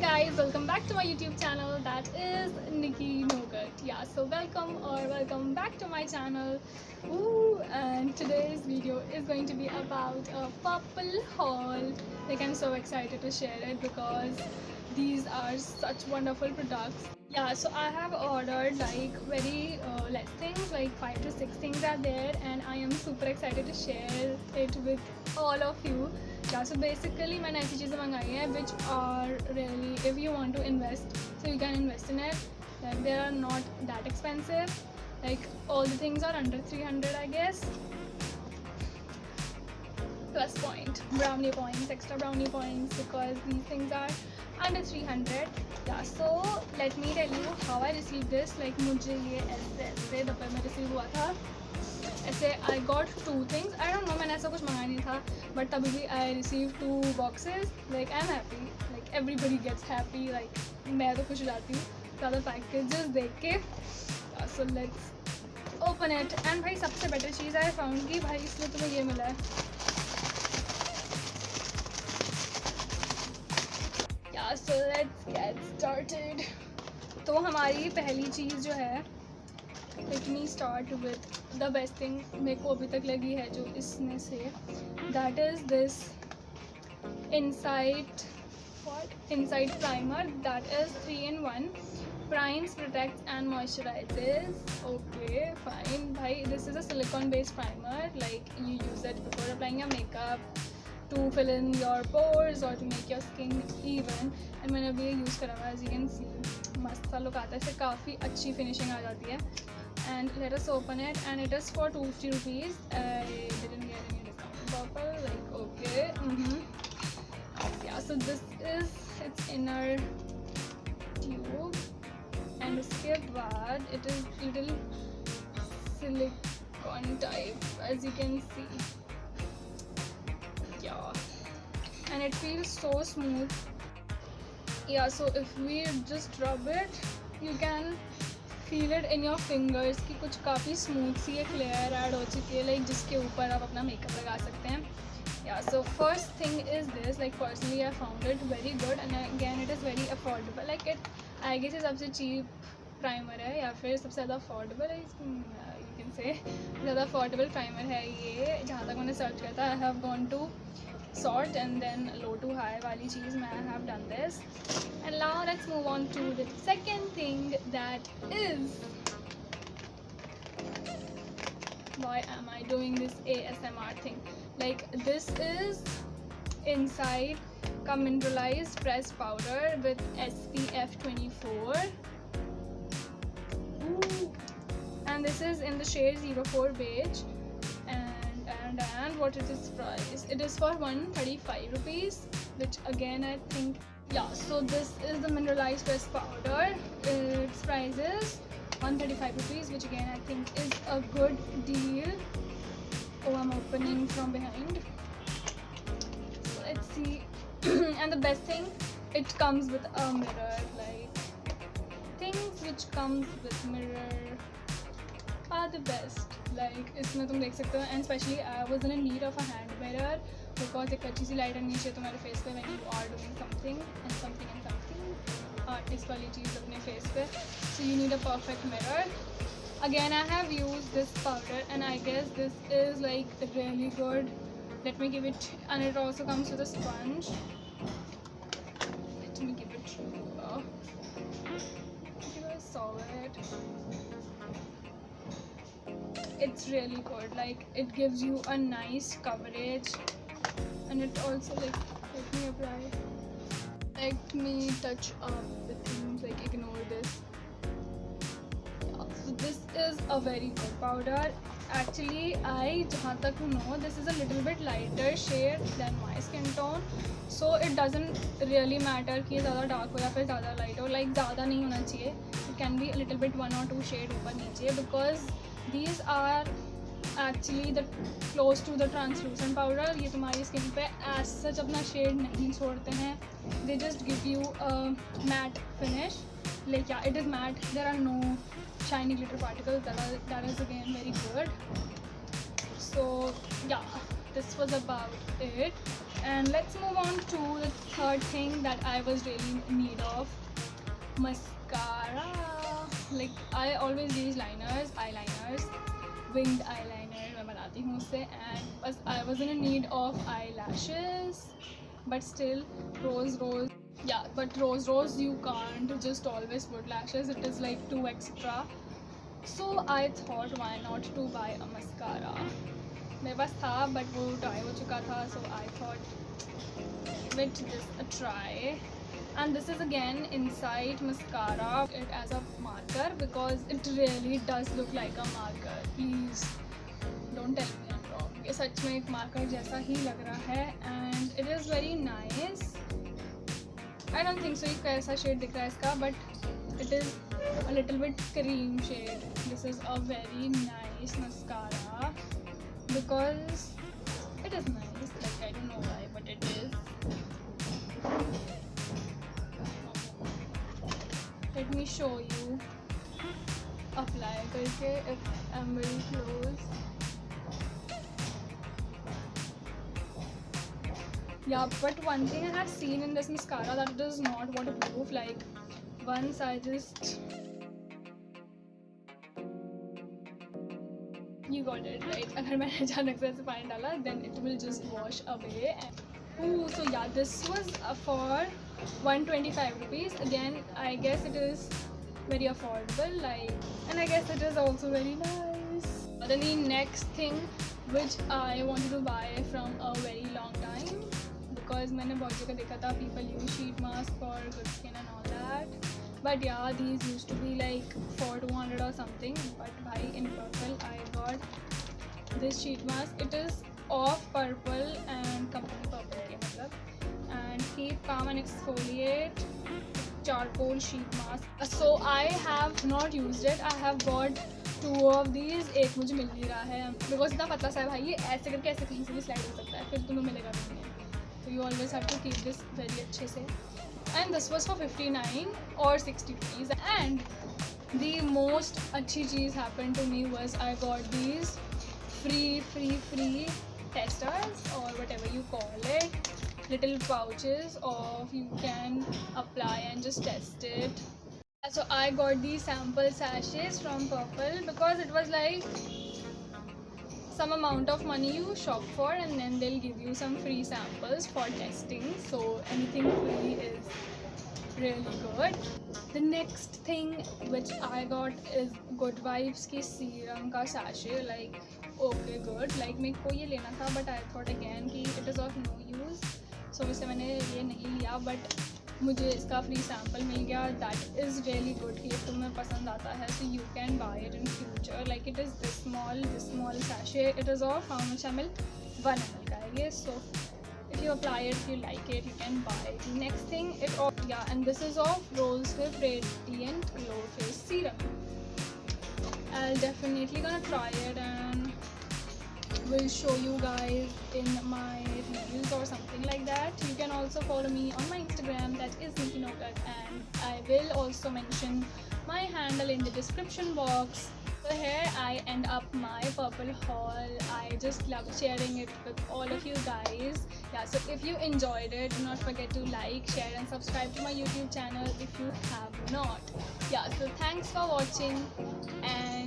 Guys, welcome back to my YouTube channel, that is Nikki Nogat. Yeah, so welcome back to my channel. Ooh, and today's video is going to be about a purple haul. Like, I'm so excited to share it because these are such wonderful products. Yeah, so I have ordered like very less things, like 5 to 6 things are there, and I am super excited to share it with all of you. Yeah, so basically मैंने ऐसी चीज़ें मंगाई हैं which are really, if you want to invest, so you can invest in it. Like, they are not that expensive. Like, all the things are under 300, I guess. Plus point, brownie points, extra brownie points, because these things are under 300. Yeah, so let me tell you how I received this. Like, मुझे ये ऐसे दफे में receive हुआ था. ऐसे I got 2 things. I don't know, मैंने ऐसा कुछ मंगाया नहीं था, but तभी भी I received 2 boxes. Like, I'm happy. Like, everybody gets happy. Like, मैं तो खुश हो जाती हूँ ज़्यादा packages देख के. So let's open it. And भाई सबसे better चीज़ I found कि भाई इसमें तुम्हें ये मिला है. Yeah, so let's get started. तो हमारी पहली चीज़ जो है, let me start with the best thing मेरे को अभी तक लगी है जो इसमें से, that is this Insight primer, that is 3-in-1, primes, protects and moisturizes. Okay, fine भाई, this is a silicone based primer. Like, you use it before applying your makeup to fill in your pores or to make your skin even. and मैंने अभी ये use करा हुआ है, as you can see. मस्त सा look आता है, इससे काफ़ी अच्छी फिनिशिंग आ जाती है. And let us open it, and it is for 250 rupees. I didn't get any discount. Purple, like, okay. Yeah, so this is its inner tube, and उसके बाद it is little silicone type, as you can see. Yeah, and it feels so smooth. Yeah, so if we just rub it, you can feel it in your fingers कि कुछ काफ़ी smooth सी एक layer add हो चुकी है, like जिसके ऊपर आप अपना मेकअप लगा सकते हैं. Yeah, so first thing is this. Like, personally I found it very good, and again it is very affordable. Like, it I guess ये सबसे cheap primer है, या फिर सबसे ज़्यादा affordable है, you can say ज़्यादा affordable primer है ये. जहाँ तक मैंने सर्च किया था, I have gone to sort and then low to high वाली चीज़ में I have done this. And now let's move on to the second thing, that is, why am I doing this ASMR thing? Like, this is Insight का mineralized pressed powder with SPF 24. Ooh. And this is in the shade 04 beige. And what is its price? It is for 135 rupees, which again I think, yeah, so this is the mineralized pressed powder. Its price is 135 rupees, which again I think is a good deal. Oh, I'm opening from behind. So let's see. And the best thing, it comes with a mirror. Like, things which comes with mirror are the best. Like, इसमें तुम देख सकते हो, and especially I was in need of a hand mirror because एक अच्छी सी light आनी चाहिए तुम्हारे फेस पे when you are doing something artist वाली चीज़ अपने फेस पे. So you need a perfect mirror. Again, I have used this powder, and I guess this is like really good. Let me give it, and it also comes with a sponge. Let me give it to you. You guys saw it. It's really good. Like, it gives you a nice coverage, and it also, like, let me apply. Let me touch up the things. Like, ignore this. Yeah, so this is a very good powder. Actually, I जहाँ तक know, this is a little bit lighter shade than my skin tone, so it doesn't really matter कि ज़्यादा dark हो या फिर ज़्यादा light हो. Like, ज़्यादा नहीं होना चाहिए. It can be a little bit 1 or 2 shade ऊपर नीचे, because these are actually the close to the translucent powder. ये तुम्हारी स्किन पे as such अपना शेड नहीं छोड़ते हैं. They just give you a matte finish. Like, yeah, it is matte. There are no shiny glitter particles. That is again very good. So yeah, this was about it. And let's move on to the third thing that I was really in need of, mascara. Like I always use eyeliners, winged eyeliner मैं बनाती हूँ उससे, and बस I was in need of eyelashes, but still rose. Yeah, but rose you can't just always put lashes, it is like too extra. So I thought why not to buy a mascara. मेरे पास था but वो dry हो चुका था, so I thought give this a try. And this is again Insight mascara, it as a marker because it really does look like a marker. Please don't tell me I'm wrong. ये सच में एक marker जैसा ही लग रहा है and it is very nice. I don't think so ये कैसा shade दिख रहा है इसका, but it is a little bit cream shade. This is a very nice mascara because it is nice. Like I don't know why, but it is. Let me show you. Apply करके if I'm very close. Yeah, but one thing I have seen in this mascara that it is not waterproof. Like once I just, you got it right. अगर मैंने अचानक से ऐसे पानी डाला, then it will just wash away. Ooh, so yeah, this was for 125 rupees. Again, I guess it is very affordable. Like, and I guess it is also very nice. Then the next thing which I wanted to buy from a very long time, because मैंने बहुत जगह देखा था people use sheet mask for good skin and all that, but yeah, these used to be like for 200 or something. But by in Purple I got this sheet mask. It is of Purple and company Purple के मतलब, and Keep Calm and Exfoliate charcoal sheet mask. So I have not used it. I have got 2 of these. एक मुझे मिल नहीं रहा है because इतना पतला सा है भाई, ये ऐसे करके ऐसे कहीं से भी स्लाइड हो सकता है, फिर तुम्हें मिलेगा भी नहीं. So you always have to keep this very अच्छे से. And this was for 59 or 60 rupees. And the most अच्छी चीज़ happened to me was I got these free testers or whatever you call it, little pouches of you can apply and just test it. So I got these sample sachets from Purple because it was like some amount of money you shop for and then they'll give you some free samples for testing. So anything free is really good. The next thing which I got is Good Vibes की serum का sachet. Like okay good, like मेरे को ये लेना था but I thought again कि it is of no use, so वैसे मैंने ये नहीं लिया, but मुझे इसका फ्री सैम्पल मिल गया. दैट इज़ रियली गुड कि तुम्हें पसंद आता है so you can buy it in future. Like it is this small sachet. It is of how much ml? 1 ml का है ये. So if you apply it, if you like it, you can buy it. Next thing, and this is of Rosehip Radiant Glow Face Serum. I'll definitely gonna try it and will show you guys in my reels or something like that. You can also follow me on my Instagram, that is Nikki Nokat, and I will also mention my handle in the description box. So here I end up my Purple haul. I just love sharing it with all of you guys. Yeah, so if you enjoyed it, do not forget to like, share and subscribe to my YouTube channel if you have not. Yeah, so thanks for watching and